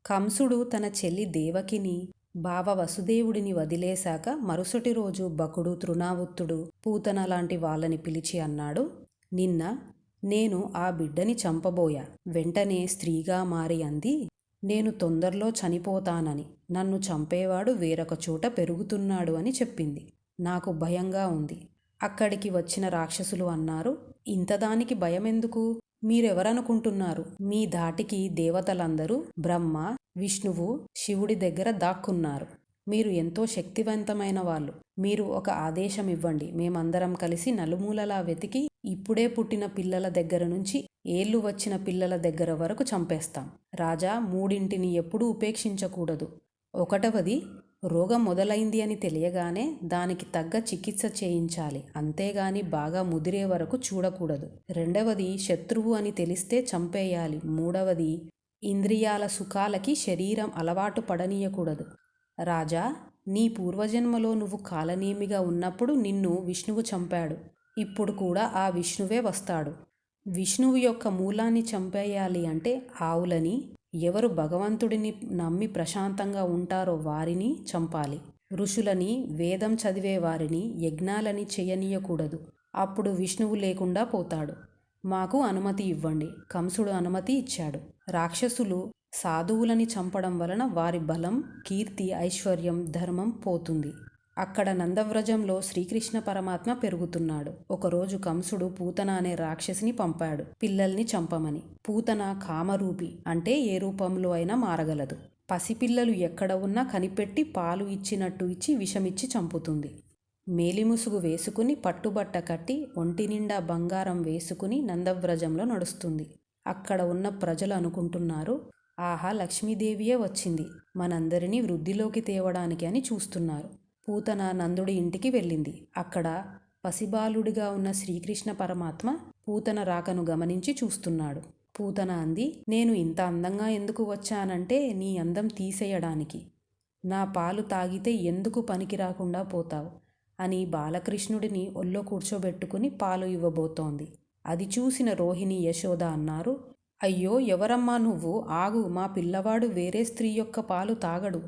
కంసుడు తన చెల్లి దేవకిని, బావ వసుదేవుడిని వదిలేశాక మరుసటి రోజు బకుడు, తృణావుత్తుడు, పూతన లాంటి వాళ్ళని పిలిచి అన్నాడు, నిన్న నేను ఆ బిడ్డని చంపబోయా. వెంటనే స్త్రీగా మారి అంది, నేను తొందరలో చనిపోతానని, నన్ను చంపేవాడు వేరొక చోట పెరుగుతున్నాడు అని చెప్పింది. నాకు భయంగా ఉంది. అక్కడికి వచ్చిన రాక్షసులు అన్నారు, ఇంతదానికి భయమెందుకు? మీరెవరనుకుంటున్నారు? మీ ధాటికి దేవతలందరూ బ్రహ్మ, విష్ణువు, శివుడి దగ్గర దాక్కున్నారు. మీరు ఎంతో శక్తివంతమైన వాళ్ళు. మీరు ఒక ఆదేశం ఇవ్వండి, మేమందరం కలిసి నలుమూలలా వెతికి ఇప్పుడే పుట్టిన పిల్లల దగ్గర నుంచి ఏళ్ళు వచ్చిన పిల్లల దగ్గర వరకు చంపేస్తాం. రాజా, మూడింటిని ఎప్పుడూ ఉపేక్షించకూడదు. ఒకటవది, రోగం మొదలైంది అని తెలియగానే దానికి తగ్గ చికిత్స చేయించాలి, అంతేగాని బాగా ముదిరే వరకు చూడకూడదు. రెండవది, శత్రువు అని తెలిస్తే చంపేయాలి. మూడవది, ఇంద్రియాల సుఖాలకి శరీరం అలవాటు పడనీయకూడదు. రాజా, నీ పూర్వజన్మలో నువ్వు కాలనేమిగా ఉన్నప్పుడు నిన్ను విష్ణువు చంపాడు. ఇప్పుడు కూడా ఆ విష్ణువే వస్తాడు. విష్ణువు యొక్క మూలాన్ని చంపేయాలి అంటే ఆవులని, ఎవరు భగవంతుడిని నమ్మి ప్రశాంతంగా ఉంటారో వారిని చంపాలి. ఋషులని, వేదం చదివే వారిని, యజ్ఞాలని చేయనీయకూడదు. అప్పుడు విష్ణువు లేకుండా పోతాడు. మాకు అనుమతి ఇవ్వండి. కంసుడు అనుమతి ఇచ్చాడు. రాక్షసులు సాధువులని చంపడం వలన వారి బలం, కీర్తి, ఐశ్వర్యం, ధర్మం పోతుంది. అక్కడ నందవ్రజంలో శ్రీకృష్ణ పరమాత్మ పెరుగుతున్నాడు. ఒకరోజు కంసుడు పూతన అనే రాక్షసిని పంపాడు పిల్లల్ని చంపమని. పూతన కామరూపి, అంటే ఏ రూపంలో అయినా మారగలదు. పసిపిల్లలు ఎక్కడ ఉన్నా కనిపెట్టి పాలు ఇచ్చినట్టు ఇచ్చి విషమిచ్చి చంపుతుంది. మేలిముసుగు వేసుకుని, పట్టుబట్ట కట్టి, ఒంటి నిండా బంగారం వేసుకుని నందవ్రజంలో నడుస్తుంది. అక్కడ ఉన్న ప్రజలు అనుకుంటున్నారు, ఆహా, లక్ష్మీదేవియే వచ్చింది, మనందరినీ వృద్ధిలోకి తేవడానికి అని చూస్తున్నారు. పూతన నందుడి ఇంటికి వెళ్ళింది. అక్కడ పసిబాలుడిగా ఉన్న శ్రీకృష్ణ పరమాత్మ పూతన రాకను గమనించి చూస్తున్నాడు. పూతన అంది, నేను ఇంత అందంగా ఎందుకు వచ్చానంటే నీ అందం తీసేయడానికి. నా పాలు తాగితే ఎందుకు పనికి రాకుండా పోతావు అని బాలకృష్ణుడిని ఒళ్ళో కూర్చోబెట్టుకుని పాలు ఇవ్వబోతోంది. అది చూసిన రోహిణి, యశోద అన్నారు, అయ్యో, ఎవరమ్మా నువ్వు? ఆగు, మా పిల్లవాడు వేరే స్త్రీ యొక్క పాలు తాగడు.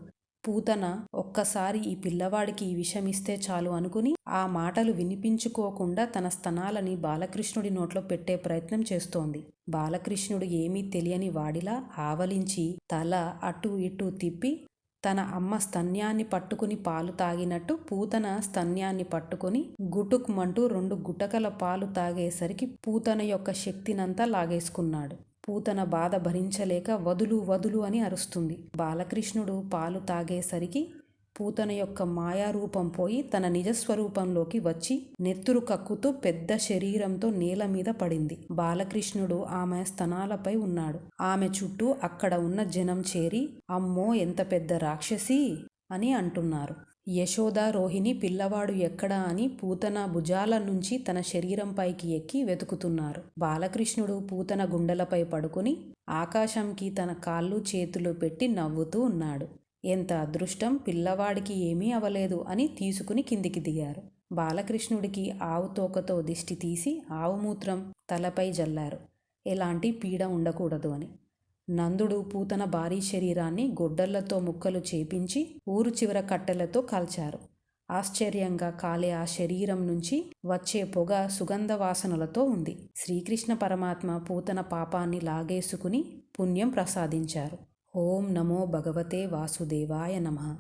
పూతన ఒక్కసారి ఈ పిల్లవాడికి ఈ విషమిస్తే చాలు అనుకుని ఆ మాటలు వినిపించుకోకుండా తన స్తనాలని బాలకృష్ణుడి నోట్లో పెట్టే ప్రయత్నం చేస్తోంది. బాలకృష్ణుడు ఏమీ తెలియని వాడిలా ఆవలించి తల అటు ఇటు తిప్పి తన అమ్మ స్తన్యాన్ని పట్టుకుని పాలు తాగినట్టు పూతన స్తన్యాన్ని పట్టుకుని గుటుక్మంటూ 2 గుటకల పాలు తాగేసరికి పూతన యొక్క శక్తినంతా లాగేసుకున్నాడు. పూతన బాధ భరించలేక వదులు వదులు అని అరుస్తుంది. బాలకృష్ణుడు పాలు తాగేసరికి పూతన యొక్క మాయారూపం పోయి తన నిజస్వరూపంలోకి వచ్చి నెత్తురు కక్కుతూ పెద్ద శరీరంతో నేల మీద పడింది. బాలకృష్ణుడు ఆమె స్తనాలపై ఉన్నాడు. ఆమె చుట్టూ అక్కడ ఉన్న జనం చేరి, అమ్మో, ఎంత పెద్ద రాక్షసి అని అంటున్నారు. యశోద, రోహిణి పిల్లవాడు ఎక్కడా అని పూతన భుజాల నుంచి తన శరీరంపైకి ఎక్కి వెతుకుతున్నారు. బాలకృష్ణుడు పూతన గుండెలపై పడుకుని ఆకాశంకి తన కాళ్ళు చేతులు పెట్టి నవ్వుతూ ఉన్నాడు. ఎంత అదృష్టం, పిల్లవాడికి ఏమీ అవలేదు అని తీసుకుని కిందికి దిగారు. బాలకృష్ణుడికి ఆవు తోకతో దిష్టి తీసి ఆవు మూత్రం తలపై జల్లారు, ఎలాంటి పీడ ఉండకూడదు అని. నందుడు పూతన భారీ శరీరాన్ని గొడ్డళ్లతో ముక్కలు చేపించి ఊరు చివర కట్టెలతో కాల్చారు. ఆశ్చర్యంగా కాలే ఆ శరీరం నుంచి వచ్చే పొగ సుగంధ వాసనలతో ఉంది. శ్రీకృష్ణ పరమాత్మ పూతన పాపాన్ని లాగేసుకుని పుణ్యం ప్రసాదించారు. ఓం నమో భగవతే వాసుదేవాయ నమః.